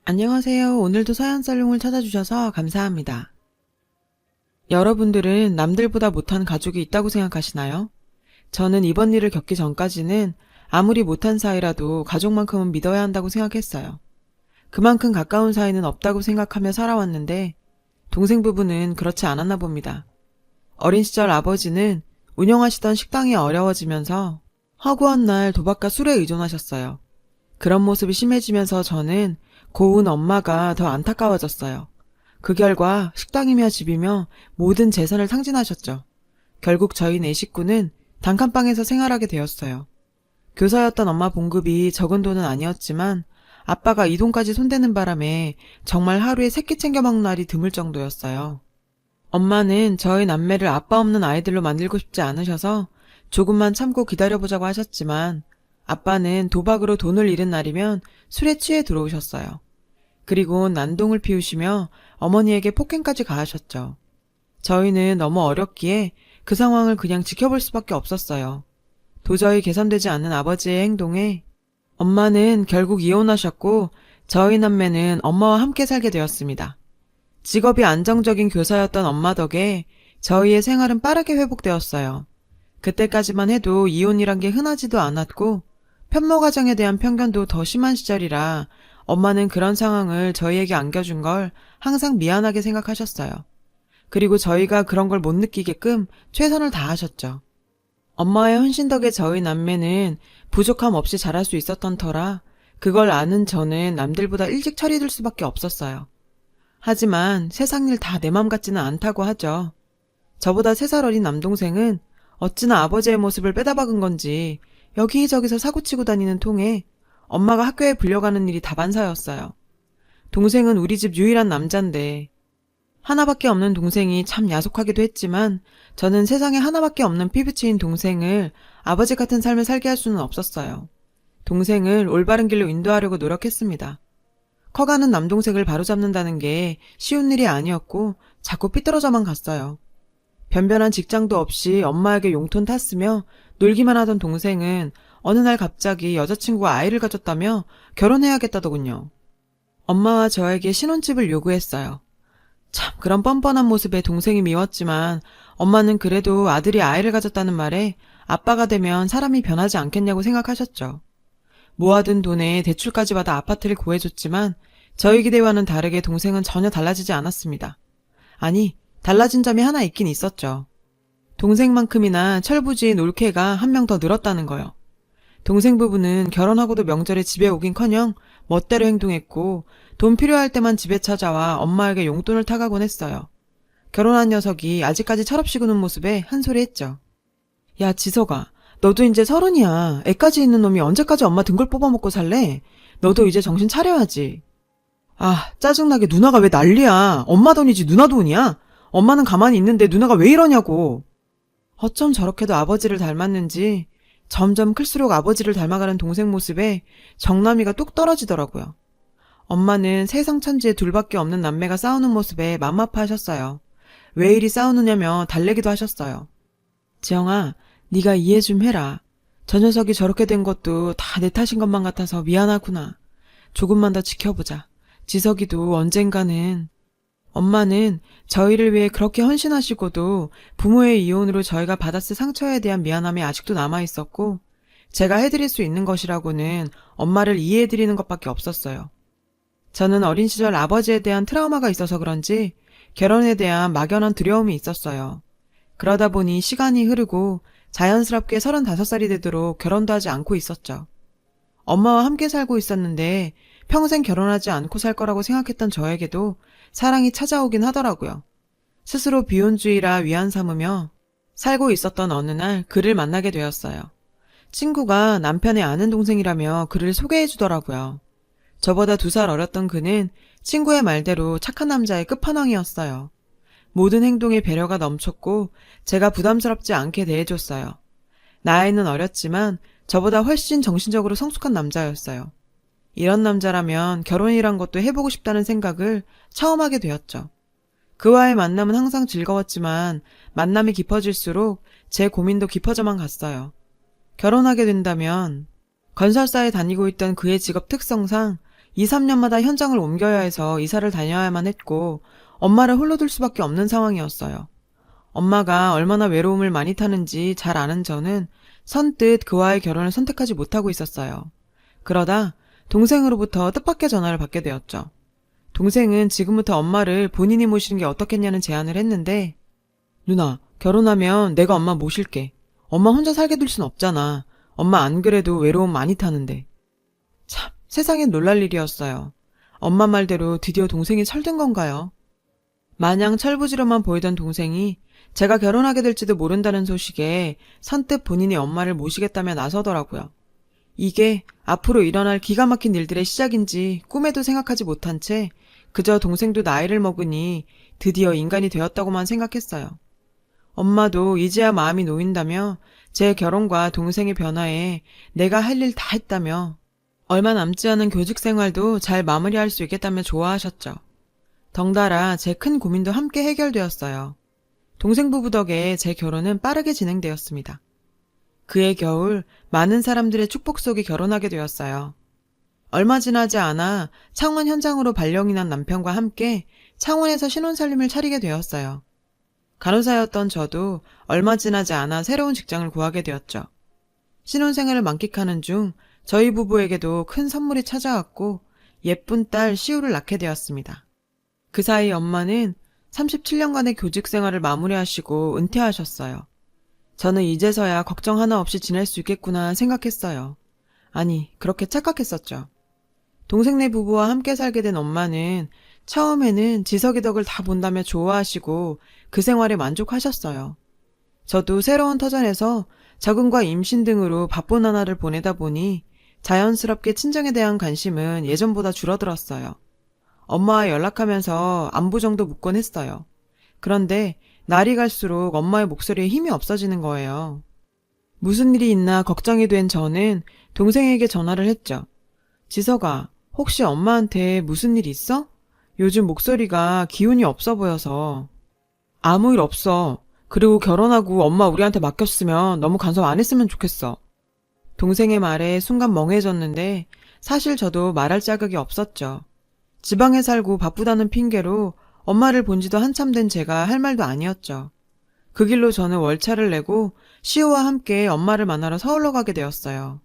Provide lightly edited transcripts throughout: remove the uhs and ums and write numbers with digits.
안녕하세요. 오늘도 서연살롱을 찾아주셔서 감사합니다. 여러분들은 남들보다 못한 가족이 있다고 생각하시나요? 저는 이번 일을 겪기 전까지는 아무리 못한 사이라도 가족만큼은 믿어야 한다고 생각했어요. 그만큼 가까운 사이는 없다고 생각하며 살아왔는데 동생 부부는 그렇지 않았나 봅니다. 어린 시절 아버지는 운영하시던 식당이 어려워지면서 허구한 날 도박과 술에 의존하셨어요. 그런 모습이 심해지면서 저는 고운 엄마가 더 안타까워졌어요. 그 결과 식당이며 집이며 모든 재산을 탕진하셨죠. 결국 저희 네 식구는 단칸방에서 생활하게 되었어요. 교사였던 엄마 봉급이 적은 돈은 아니었지만 아빠가 이 돈까지 손대는 바람에 정말 하루에 세끼 챙겨 먹는 날이 드물 정도였어요. 엄마는 저희 남매를 아빠 없는 아이들로 만들고 싶지 않으셔서 조금만 참고 기다려보자고 하셨지만 아빠는 도박으로 돈을 잃은 날이면 술에 취해 들어오셨어요. 그리고 난동을 피우시며 어머니에게 폭행까지 가하셨죠. 저희는 너무 어렸기에 그 상황을 그냥 지켜볼 수밖에 없었어요. 도저히 개선되지 않는 아버지의 행동에 엄마는 결국 이혼하셨고 저희 남매는 엄마와 함께 살게 되었습니다. 직업이 안정적인 교사였던 엄마 덕에 저희의 생활은 빠르게 회복되었어요. 그때까지만 해도 이혼이란 게 흔하지도 않았고 편모가정에 대한 편견도 더 심한 시절이라 엄마는 그런 상황을 저희에게 안겨준 걸 항상 미안하게 생각하셨어요. 그리고 저희가 그런 걸 못 느끼게끔 최선을 다하셨죠. 엄마의 헌신 덕에 저희 남매는 부족함 없이 자랄 수 있었던 터라 그걸 아는 저는 남들보다 일찍 철이 들 수밖에 없었어요. 하지만 세상 일 다 내 맘 같지는 않다고 하죠. 저보다 3살 어린 남동생은 어찌나 아버지의 모습을 빼다박은 건지 여기저기서 사고치고 다니는 통에 엄마가 학교에 불려가는 일이 다반사였어요. 동생은 우리 집 유일한 남잔데 하나밖에 없는 동생이 참 야속하기도 했지만 저는 세상에 하나밖에 없는 피부치인 동생을 아버지 같은 삶을 살게 할 수는 없었어요. 동생을 올바른 길로 인도하려고 노력했습니다. 커가는 남동생을 바로잡는다는 게 쉬운 일이 아니었고 자꾸 삐뚤어져만 갔어요. 변변한 직장도 없이 엄마에게 용돈 탔으며 놀기만 하던 동생은 어느 날 갑자기 여자친구가 아이를 가졌다며 결혼해야겠다더군요. 엄마와 저에게 신혼집을 요구했어요. 참 그런 뻔뻔한 모습에 동생이 미웠지만 엄마는 그래도 아들이 아이를 가졌다는 말에 아빠가 되면 사람이 변하지 않겠냐고 생각하셨죠. 모아둔 돈에 대출까지 받아 아파트를 구해줬지만 저희 기대와는 다르게 동생은 전혀 달라지지 않았습니다. 아니, 달라진 점이 하나 있긴 있었죠. 동생만큼이나 철부지인 올케가 한 명 더 늘었다는 거요. 동생 부부는 결혼하고도 명절에 집에 오긴커녕 멋대로 행동했고 돈 필요할 때만 집에 찾아와 엄마에게 용돈을 타가곤 했어요. 결혼한 녀석이 아직까지 철없이 구는 모습에 한 소리 했죠. 야 지석아, 너도 이제 30이야. 애까지 있는 놈이 언제까지 엄마 등골 뽑아먹고 살래? 너도 이제 정신 차려야지. 아 짜증나게 누나가 왜 난리야. 엄마 돈이지 누나 돈이야? 엄마는 가만히 있는데 누나가 왜 이러냐고. 어쩜 저렇게도 아버지를 닮았는지 점점 클수록 아버지를 닮아가는 동생 모습에 정남이가 뚝 떨어지더라고요. 엄마는 세상 천지에 둘밖에 없는 남매가 싸우는 모습에 맘 아파하셨어요. 왜 이리 싸우느냐며 달래기도 하셨어요. 지영아, 네가 이해 좀 해라. 저 녀석이 저렇게 된 것도 다 내 탓인 것만 같아서 미안하구나. 조금만 더 지켜보자. 지석이도 언젠가는. 엄마는 저희를 위해 그렇게 헌신하시고도 부모의 이혼으로 저희가 받았을 상처에 대한 미안함이 아직도 남아있었고 제가 해드릴 수 있는 것이라고는 엄마를 이해해드리는 것밖에 없었어요. 저는 어린 시절 아버지에 대한 트라우마가 있어서 그런지 결혼에 대한 막연한 두려움이 있었어요. 그러다 보니 시간이 흐르고 자연스럽게 35살이 되도록 결혼도 하지 않고 있었죠. 엄마와 함께 살고 있었는데 평생 결혼하지 않고 살 거라고 생각했던 저에게도 사랑이 찾아오긴 하더라고요. 스스로 비혼주의라 위안 삼으며 살고 있었던 어느 날 그를 만나게 되었어요. 친구가 남편의 아는 동생이라며 그를 소개해 주더라고요. 저보다 2살 어렸던 그는 친구의 말대로 착한 남자의 끝판왕이었어요. 모든 행동에 배려가 넘쳤고 제가 부담스럽지 않게 대해줬어요. 나이는 어렸지만 저보다 훨씬 정신적으로 성숙한 남자였어요. 이런 남자라면 결혼이란 것도 해보고 싶다는 생각을 처음 하게 되었죠. 그와의 만남은 항상 즐거웠지만 만남이 깊어질수록 제 고민도 깊어져만 갔어요. 결혼하게 된다면 건설사에 다니고 있던 그의 직업 특성상 2, 3년마다 현장을 옮겨야 해서 이사를 다녀야만 했고 엄마를 홀로 둘 수밖에 없는 상황이었어요. 엄마가 얼마나 외로움을 많이 타는지 잘 아는 저는 선뜻 그와의 결혼을 선택하지 못하고 있었어요. 그러다 동생으로부터 뜻밖의 전화를 받게 되었죠. 동생은 지금부터 엄마를 본인이 모시는 게 어떻겠냐는 제안을 했는데, 누나, 결혼하면 내가 엄마 모실게. 엄마 혼자 살게 둘 순 없잖아. 엄마 안 그래도 외로움 많이 타는데. 참, 세상엔 놀랄 일이었어요. 엄마 말대로 드디어 동생이 철든 건가요? 마냥 철부지로만 보이던 동생이 제가 결혼하게 될지도 모른다는 소식에 선뜻 본인이 엄마를 모시겠다며 나서더라고요. 이게 앞으로 일어날 기가 막힌 일들의 시작인지 꿈에도 생각하지 못한 채 그저 동생도 나이를 먹으니 드디어 인간이 되었다고만 생각했어요. 엄마도 이제야 마음이 놓인다며 제 결혼과 동생의 변화에 내가 할 일 다 했다며 얼마 남지 않은 교직 생활도 잘 마무리할 수 있겠다며 좋아하셨죠. 덩달아 제 큰 고민도 함께 해결되었어요. 동생 부부 덕에 제 결혼은 빠르게 진행되었습니다. 그해 겨울 많은 사람들의 축복 속에 결혼하게 되었어요. 얼마 지나지 않아 창원 현장으로 발령이 난 남편과 함께 창원에서 신혼살림을 차리게 되었어요. 간호사였던 저도 얼마 지나지 않아 새로운 직장을 구하게 되었죠. 신혼생활을 만끽하는 중 저희 부부에게도 큰 선물이 찾아왔고 예쁜 딸 시우를 낳게 되었습니다. 그 사이 엄마는 37년간의 교직 생활을 마무리하시고 은퇴하셨어요. 저는 이제서야 걱정 하나 없이 지낼 수 있겠구나 생각했어요. 아니, 그렇게 착각했었죠. 동생네 부부와 함께 살게 된 엄마는 처음에는 지석이 덕을 다 본다며 좋아하시고 그 생활에 만족하셨어요. 저도 새로운 터전에서 적응과 임신 등으로 바쁜 나날을 보내다 보니 자연스럽게 친정에 대한 관심은 예전보다 줄어들었어요. 엄마와 연락하면서 안부 정도 묻곤 했어요. 그런데 날이 갈수록 엄마의 목소리에 힘이 없어지는 거예요. 무슨 일이 있나 걱정이 된 저는 동생에게 전화를 했죠. 지석아, 혹시 엄마한테 무슨 일 있어? 요즘 목소리가 기운이 없어 보여서. 아무 일 없어. 그리고 결혼하고 엄마 우리한테 맡겼으면 너무 간섭 안 했으면 좋겠어. 동생의 말에 순간 멍해졌는데 사실 저도 말할 자격이 없었죠. 지방에 살고 바쁘다는 핑계로 엄마를 본 지도 한참 된 제가 할 말도 아니었죠. 그 길로 저는 월차를 내고 시우와 함께 엄마를 만나러 서울로 가게 되었어요.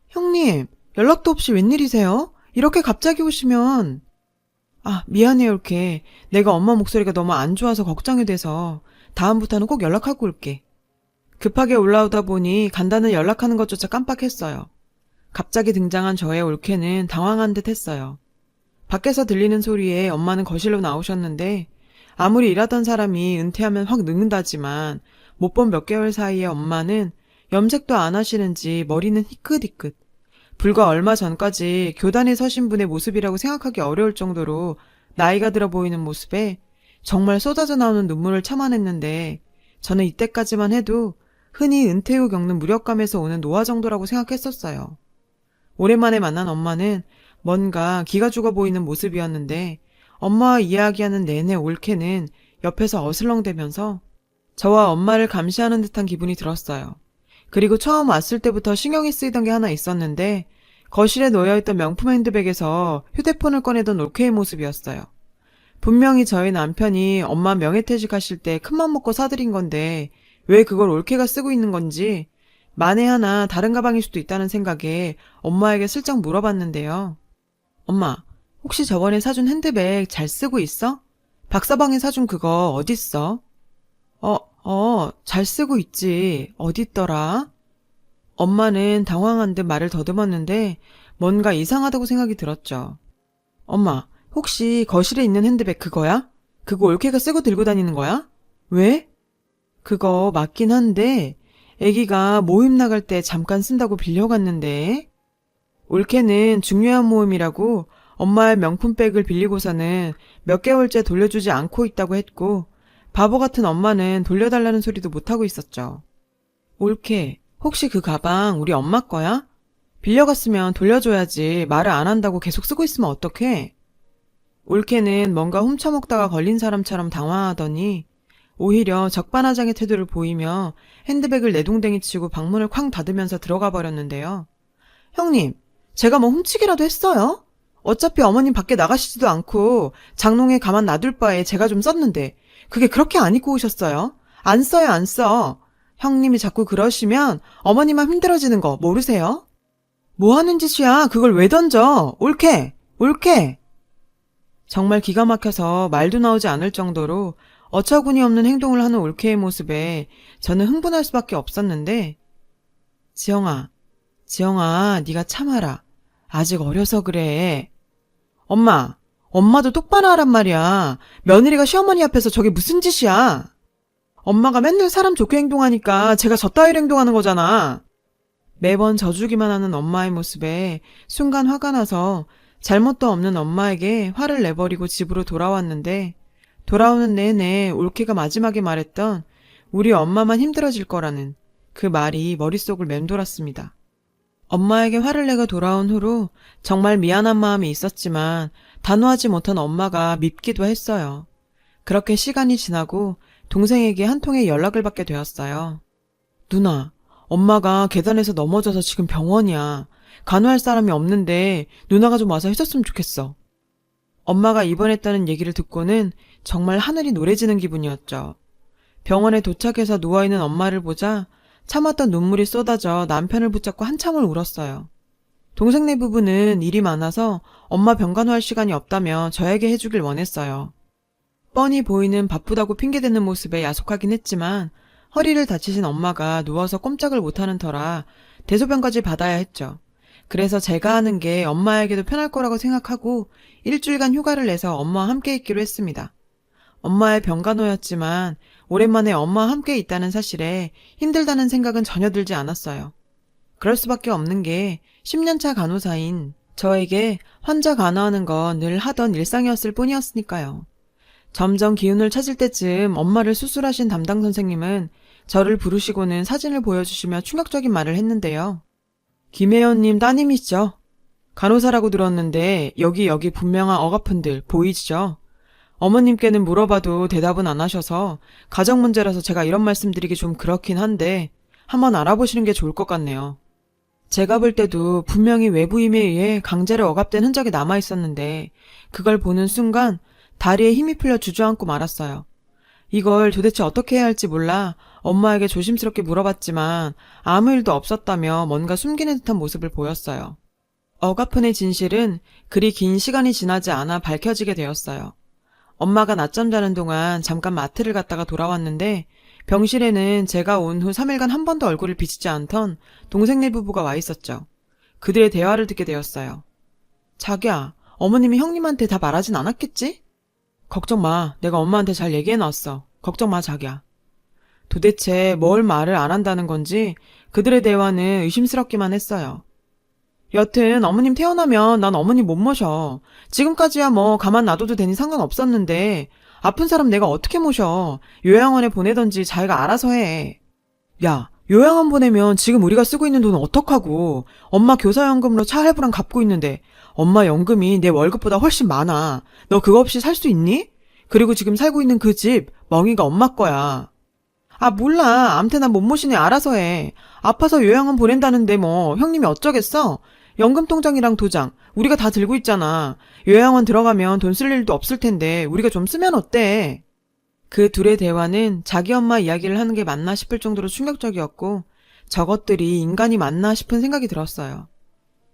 형님, 연락도 없이 웬일이세요? 이렇게 갑자기 오시면... 미안해요, 올케. 내가 엄마 목소리가 너무 안 좋아서 걱정이 돼서 다음부터는 꼭 연락하고 올게. 급하게 올라오다 보니 간단히 연락하는 것조차 깜빡했어요. 갑자기 등장한 저의 올케는 당황한 듯 했어요. 밖에서 들리는 소리에 엄마는 거실로 나오셨는데 아무리 일하던 사람이 은퇴하면 확 늙는다지만 못 본 몇 개월 사이에 엄마는 염색도 안 하시는지 머리는 희끗희끗. 불과 얼마 전까지 교단에 서신 분의 모습이라고 생각하기 어려울 정도로 나이가 들어 보이는 모습에 정말 쏟아져 나오는 눈물을 참아냈는데 저는 이때까지만 해도 흔히 은퇴 후 겪는 무력감에서 오는 노화 정도라고 생각했었어요. 오랜만에 만난 엄마는 뭔가 기가 죽어 보이는 모습이었는데 엄마와 이야기하는 내내 올케는 옆에서 어슬렁대면서 저와 엄마를 감시하는 듯한 기분이 들었어요. 그리고 처음 왔을 때부터 신경이 쓰이던 게 하나 있었는데 거실에 놓여있던 명품 핸드백에서 휴대폰을 꺼내던 올케의 모습이었어요. 분명히 저희 남편이 엄마 명예퇴직하실 때 큰맘 먹고 사드린 건데 왜 그걸 올케가 쓰고 있는 건지 만에 하나 다른 가방일 수도 있다는 생각에 엄마에게 슬쩍 물어봤는데요. 엄마, 혹시 저번에 사준 핸드백 잘 쓰고 있어? 박서방이 사준 그거 어딨어? 잘 쓰고 있지. 어딨더라? 엄마는 당황한 듯 말을 더듬었는데 뭔가 이상하다고 생각이 들었죠. 엄마, 혹시 거실에 있는 핸드백 그거야? 그거 올케가 쓰고 들고 다니는 거야? 왜? 그거 맞긴 한데 애기가 모임 나갈 때 잠깐 쓴다고 빌려갔는데. 올케는 중요한 모임이라고 엄마의 명품백을 빌리고서는 몇 개월째 돌려주지 않고 있다고 했고 바보 같은 엄마는 돌려달라는 소리도 못하고 있었죠. 올케, 혹시 그 가방 우리 엄마 거야? 빌려갔으면 돌려줘야지 말을 안 한다고 계속 쓰고 있으면 어떡해? 올케는 뭔가 훔쳐먹다가 걸린 사람처럼 당황하더니 오히려 적반하장의 태도를 보이며 핸드백을 내동댕이 치고 방문을 쾅 닫으면서 들어가 버렸는데요. 형님, 제가 뭐 훔치기라도 했어요? 어차피 어머님 밖에 나가시지도 않고 장롱에 가만 놔둘 바에 제가 좀 썼는데 그게 그렇게 안 입고 오셨어요? 안 써요, 안 써. 형님이 자꾸 그러시면 어머님만 힘들어지는 거 모르세요? 뭐 하는 짓이야? 그걸 왜 던져? 옳게! 옳게! 정말 기가 막혀서 말도 나오지 않을 정도로 어처구니 없는 행동을 하는 올케의 모습에 저는 흥분할 수밖에 없었는데 지영아, 지영아, 네가 참아라. 아직 어려서 그래. 엄마도 똑바로 하란 말이야. 며느리가 시어머니 앞에서 저게 무슨 짓이야? 엄마가 맨날 사람 좋게 행동하니까 제가 저 따위로 행동하는 거잖아. 매번 져주기만 하는 엄마의 모습에 순간 화가 나서 잘못도 없는 엄마에게 화를 내버리고 집으로 돌아왔는데 돌아오는 내내 올케가 마지막에 말했던 우리 엄마만 힘들어질 거라는 그 말이 머릿속을 맴돌았습니다. 엄마에게 화를 내고 돌아온 후로 정말 미안한 마음이 있었지만 단호하지 못한 엄마가 밉기도 했어요. 그렇게 시간이 지나고 동생에게 한 통의 연락을 받게 되었어요. 누나, 엄마가 계단에서 넘어져서 지금 병원이야. 간호할 사람이 없는데 누나가 좀 와서 해줬으면 좋겠어. 엄마가 입원했다는 얘기를 듣고는 정말 하늘이 노래지는 기분이었죠. 병원에 도착해서 누워있는 엄마를 보자 참았던 눈물이 쏟아져 남편을 붙잡고 한참을 울었어요. 동생네 부부는 일이 많아서 엄마 병간호할 시간이 없다며 저에게 해주길 원했어요. 뻔히 보이는 바쁘다고 핑계대는 모습에 야속하긴 했지만 허리를 다치신 엄마가 누워서 꼼짝을 못하는 터라 대소변까지 받아야 했죠. 그래서 제가 하는 게 엄마에게도 편할 거라고 생각하고 일주일간 휴가를 내서 엄마와 함께 있기로 했습니다. 엄마의 병간호였지만 오랜만에 엄마와 함께 있다는 사실에 힘들다는 생각은 전혀 들지 않았어요. 그럴 수밖에 없는 게 10년차 간호사인 저에게 환자 간호하는 건 늘 하던 일상이었을 뿐이었으니까요. 점점 기운을 찾을 때쯤 엄마를 수술하신 담당 선생님은 저를 부르시고는 사진을 보여주시며 충격적인 말을 했는데요. 김혜연님 따님이시죠? 간호사라고 들었는데 여기 분명한 억아픈들 보이시죠? 어머님께는 물어봐도 대답은 안 하셔서 가정 문제라서 제가 이런 말씀드리기 좀 그렇긴 한데 한번 알아보시는 게 좋을 것 같네요. 제가 볼 때도 분명히 외부 힘에 의해 강제로 억압된 흔적이 남아있었는데 그걸 보는 순간 다리에 힘이 풀려 주저앉고 말았어요. 이걸 도대체 어떻게 해야 할지 몰라 엄마에게 조심스럽게 물어봤지만 아무 일도 없었다며 뭔가 숨기는 듯한 모습을 보였어요. 억아픈의 진실은 그리 긴 시간이 지나지 않아 밝혀지게 되었어요. 엄마가 낮잠 자는 동안 잠깐 마트를 갔다가 돌아왔는데 병실에는 제가 온 후 3일간 한 번도 얼굴을 비치지 않던 동생네 부부가 와 있었죠. 그들의 대화를 듣게 되었어요. 자기야, 어머님이 형님한테 다 말하진 않았겠지? 걱정 마. 내가 엄마한테 잘 얘기해놨어. 걱정 마, 자기야. 도대체 뭘 말을 안 한다는 건지 그들의 대화는 의심스럽기만 했어요. 여튼 어머님 태어나면 난 어머니 못 모셔. 지금까지야 뭐 가만 놔둬도 되니 상관없었는데 아픈 사람 내가 어떻게 모셔. 요양원에 보내던지 자기가 알아서 해. 야, 요양원 보내면 지금 우리가 쓰고 있는 돈은 어떡하고. 엄마 교사연금으로 차 할부랑 갚고 있는데 엄마 연금이 내 월급보다 훨씬 많아. 너 그거 없이 살 수 있니? 그리고 지금 살고 있는 그 집 멍이가 엄마 거야. 아 몰라. 암튼 난 못 모시네. 알아서 해. 아파서 요양원 보낸다는데 뭐 형님이 어쩌겠어? 연금통장이랑 도장 우리가 다 들고 있잖아. 요양원 들어가면 돈 쓸 일도 없을 텐데 우리가 좀 쓰면 어때? 그 둘의 대화는 자기 엄마 이야기를 하는 게 맞나 싶을 정도로 충격적이었고 저것들이 인간이 맞나 싶은 생각이 들었어요.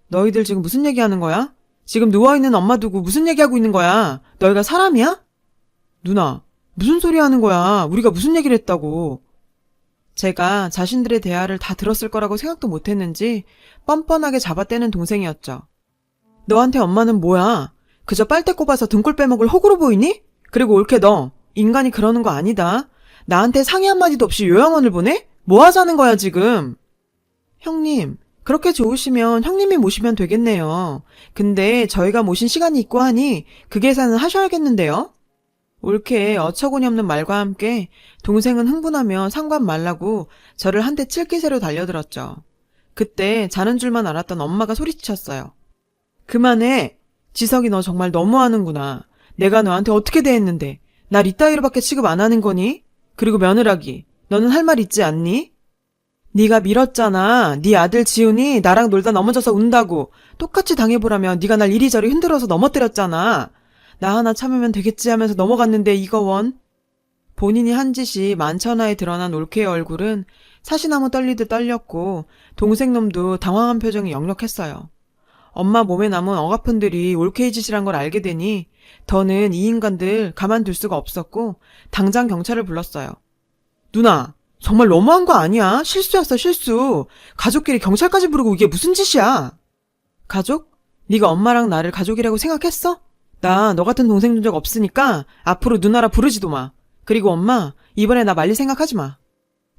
너희들 지금 무슨 얘기하는 거야? 지금 누워있는 엄마 두고 무슨 얘기하고 있는 거야? 너희가 사람이야? 누나, 무슨 소리 하는 거야? 우리가 무슨 얘기를 했다고. 제가 자신들의 대화를 다 들었을 거라고 생각도 못했는지 뻔뻔하게 잡아떼는 동생이었죠. 너한테 엄마는 뭐야? 그저 빨대 꼽아서 등골 빼먹을 호구로 보이니? 그리고 옳게 너, 인간이 그러는 거 아니다. 나한테 상의 한마디도 없이 요양원을 보내? 뭐 하자는 거야 지금? 형님, 그렇게 좋으시면 형님이 모시면 되겠네요. 근데 저희가 모신 시간이 있고 하니 그 계산은 하셔야겠는데요? 옳게 어처구니 없는 말과 함께 동생은 흥분하며 상관 말라고 저를 한 대 칠 기세로 달려들었죠. 그때 자는 줄만 알았던 엄마가 소리치셨어요. 그만해. 지석이 너 정말 너무하는구나. 내가 너한테 어떻게 대했는데 날 이따위로밖에 취급 안 하는 거니? 그리고 며느라기, 너는 할 말 있지 않니? 네가 밀었잖아. 네 아들 지훈이 나랑 놀다 넘어져서 운다고. 똑같이 당해보라면 네가 날 이리저리 흔들어서 넘어뜨렸잖아. 나 하나 참으면 되겠지 하면서 넘어갔는데 이거 원. 본인이 한 짓이 만천하에 드러난 올케의 얼굴은 사시나무 떨리듯 떨렸고 동생 놈도 당황한 표정이 역력했어요. 엄마 몸에 남은 억아픈들이 올케의 짓이란 걸 알게 되니 더는 이 인간들 가만둘 수가 없었고 당장 경찰을 불렀어요. 누나, 정말 너무한 거 아니야? 실수였어, 실수. 가족끼리 경찰까지 부르고 이게 무슨 짓이야? 가족? 네가 엄마랑 나를 가족이라고 생각했어? 나 너 같은 동생 준 적 없으니까 앞으로 누나라 부르지도 마. 그리고 엄마, 이번에 나 말릴 생각하지 마.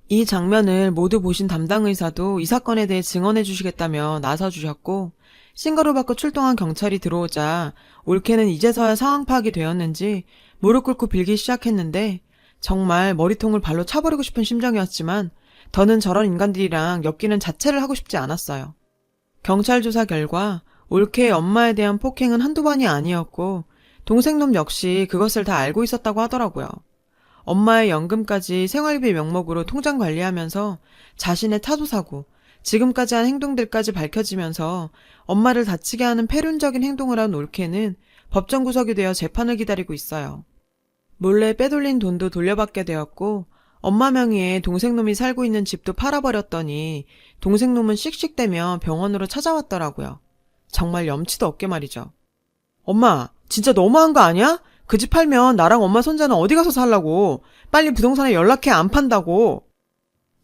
이 장면을 모두 보신 담당 의사도 이 사건에 대해 증언해 주시겠다며 나서 주셨고 신고를 받고 출동한 경찰이 들어오자 올케는 이제서야 상황 파악이 되었는지 무릎 꿇고 빌기 시작했는데 정말 머리통을 발로 차버리고 싶은 심정이었지만 더는 저런 인간들이랑 엮이는 자체를 하고 싶지 않았어요. 경찰 조사 결과 올케의 엄마에 대한 폭행은 한두 번이 아니었고 동생놈 역시 그것을 다 알고 있었다고 하더라고요. 엄마의 연금까지 생활비 명목으로 통장 관리하면서 자신의 타도사고, 지금까지 한 행동들까지 밝혀지면서 엄마를 다치게 하는 패륜적인 행동을 한 올케는 법정 구속이 되어 재판을 기다리고 있어요. 몰래 빼돌린 돈도 돌려받게 되었고 엄마 명의의 동생놈이 살고 있는 집도 팔아버렸더니 동생놈은 씩씩대며 병원으로 찾아왔더라고요. 정말 염치도 없게 말이죠. 엄마, 진짜 너무한 거 아니야? 그 집 팔면 나랑 엄마 손자는 어디 가서 살라고. 빨리 부동산에 연락해 안 판다고.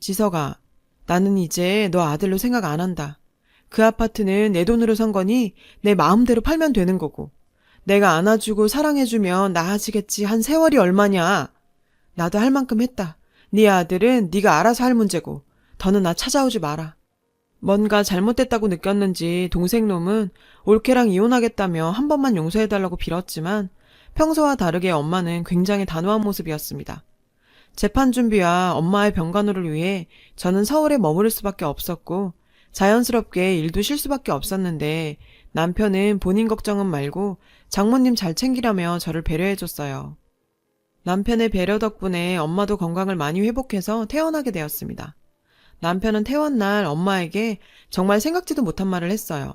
지석아, 나는 이제 너 아들로 생각 안 한다. 그 아파트는 내 돈으로 산 거니 내 마음대로 팔면 되는 거고. 내가 안아주고 사랑해주면 나아지겠지 한 세월이 얼마냐. 나도 할 만큼 했다. 네 아들은 네가 알아서 할 문제고 더는 나 찾아오지 마라. 뭔가 잘못됐다고 느꼈는지 동생놈은 올케랑 이혼하겠다며 한 번만 용서해달라고 빌었지만 평소와 다르게 엄마는 굉장히 단호한 모습이었습니다. 재판 준비와 엄마의 병간호를 위해 저는 서울에 머무를 수밖에 없었고 자연스럽게 일도 쉴 수밖에 없었는데 남편은 본인 걱정은 말고 장모님 잘 챙기려며 저를 배려해줬어요. 남편의 배려 덕분에 엄마도 건강을 많이 회복해서 퇴원하게 되었습니다. 남편은 퇴원 날 엄마에게 정말 생각지도 못한 말을 했어요.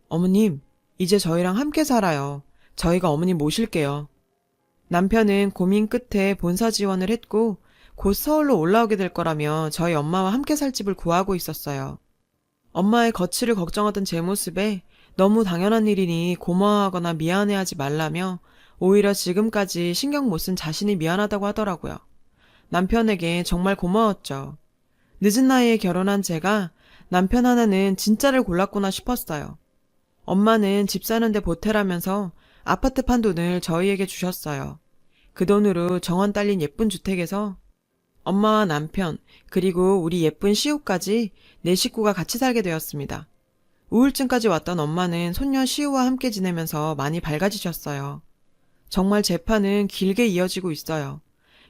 어머님, 이제 저희랑 함께 살아요. 저희가 어머님 모실게요. 남편은 고민 끝에 본사 지원을 했고 곧 서울로 올라오게 될 거라며 저희 엄마와 함께 살 집을 구하고 있었어요. 엄마의 거취를 걱정하던 제 모습에 너무 당연한 일이니 고마워하거나 미안해하지 말라며 오히려 지금까지 신경 못 쓴 자신이 미안하다고 하더라고요. 남편에게 정말 고마웠죠. 늦은 나이에 결혼한 제가 남편 하나는 진짜를 골랐구나 싶었어요. 엄마는 집 사는데 보태라면서 아파트 판 돈을 저희에게 주셨어요. 그 돈으로 정원 딸린 예쁜 주택에서 엄마와 남편 그리고 우리 예쁜 시우까지 네 식구가 같이 살게 되었습니다. 우울증까지 왔던 엄마는 손녀 시우와 함께 지내면서 많이 밝아지셨어요. 정말 재판은 길게 이어지고 있어요.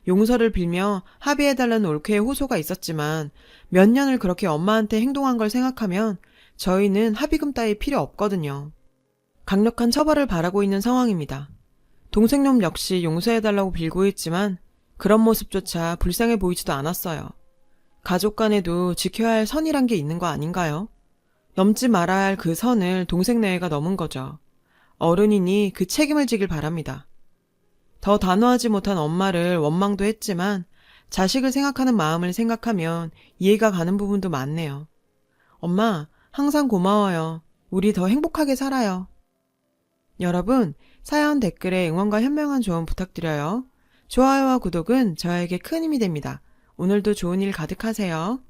용서를 빌며 합의해달라는 올케의 호소가 있었지만 몇 년을 그렇게 엄마한테 행동한 걸 생각하면 저희는 합의금 따위 필요 없거든요. 강력한 처벌을 바라고 있는 상황입니다. 동생놈 역시 용서해달라고 빌고 있지만 그런 모습조차 불쌍해 보이지도 않았어요. 가족 간에도 지켜야 할 선이란 게 있는 거 아닌가요? 넘지 말아야 할 그 선을 동생 내외가 넘은 거죠. 어른이니 그 책임을 지길 바랍니다. 더 단호하지 못한 엄마를 원망도 했지만 자식을 생각하는 마음을 생각하면 이해가 가는 부분도 많네요. 엄마, 항상 고마워요. 우리 더 행복하게 살아요. 여러분, 사연 댓글에 응원과 현명한 조언 부탁드려요. 좋아요와 구독은 저에게 큰 힘이 됩니다. 오늘도 좋은 일 가득하세요.